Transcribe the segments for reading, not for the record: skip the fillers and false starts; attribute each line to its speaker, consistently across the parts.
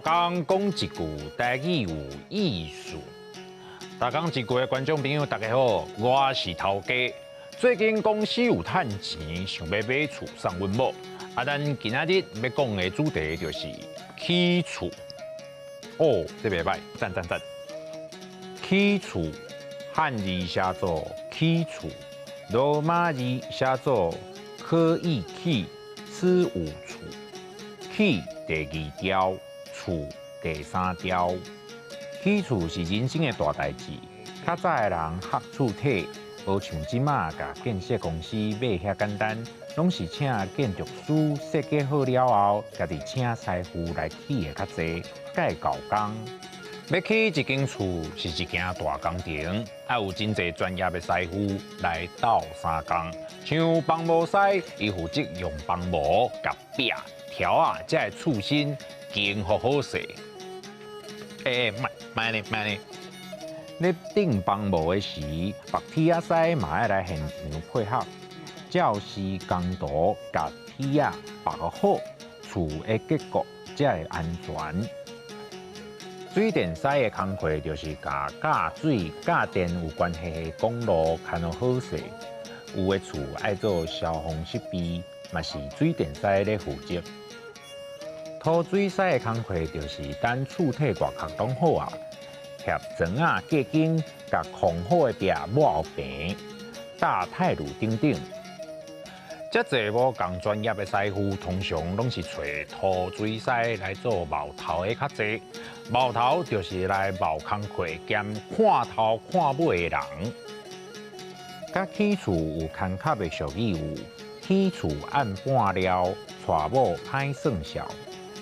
Speaker 1: 讲讲一句台语有意思。大讲一句的观众朋友，大家好，我是头家。最近公司有趁钱，想要买厝送阮某。咱今仔日要讲的主题就是起厝。哦，这袂歹，赞赞赞！起厝，汉字写作起厝，罗马字写作可以起，此有厝。起第二条，厝第三条。起厝是人生的大代志。较早的人合厝体，无像即马甲建设公司买遐简单，拢是请建筑师设计好了后，家己请师傅来起的较济，介搞工。要起一间厝是一件大工程，要有真侪专业的师傅来斗三工。像帮模师，伊负责用帮模甲壁条啊，才会厝身坚好好势。慢咧。咧顶帮模的时，白铁仔师嘛爱来现场配合，照时工图甲铁仔绑好，厝的结构才会安全。水电师的工课就是甲架水、架电有关系的公路看好势。有的厝爱做消防设备，嘛是水电师咧负责。土水师的工课就是等厝体外壳拢好啊，贴砖啊、架筋，甲控好的壁抹平，搭泰鲁顶顶。遮济无共专业的师傅，通常拢是找土水师来做毛头的较济。毛头就是来毛工课兼看头看尾的人。甲起厝有牵卡的俗语有：起厝按半了，娶某歹算数。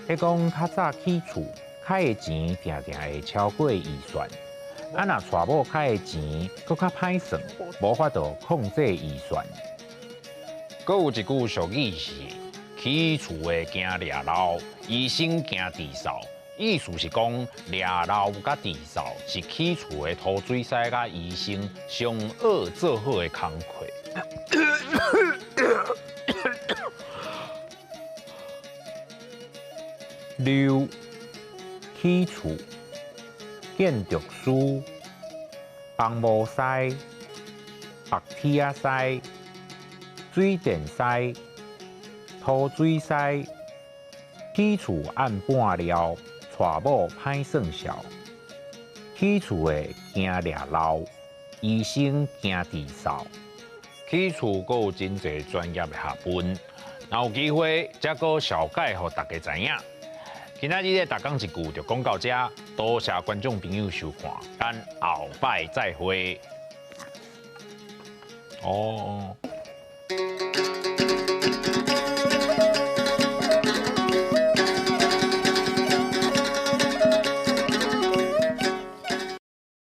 Speaker 1: 迄讲较早起厝开的钱定定会超过预算，若娶某开的钱搁较歹算，无法度控制预算。搁有一句俗语是：起厝的惊掠漏，医生惊地扫。意思是讲，掠漏甲地扫是起厝的土水师甲医生上恶做好的工课。六起厝，建筑师、帮模师、白铁仔师、水电师、土水师。起厝按半了，娶某歹算数。起厝的惊掠漏，医生惊地扫。起厝阁有真侪专业的学问，若有机会，则阁小解互大家知影。今仔日的大讲一句就讲到这，多谢观众朋友收看，咱后摆再会。哦。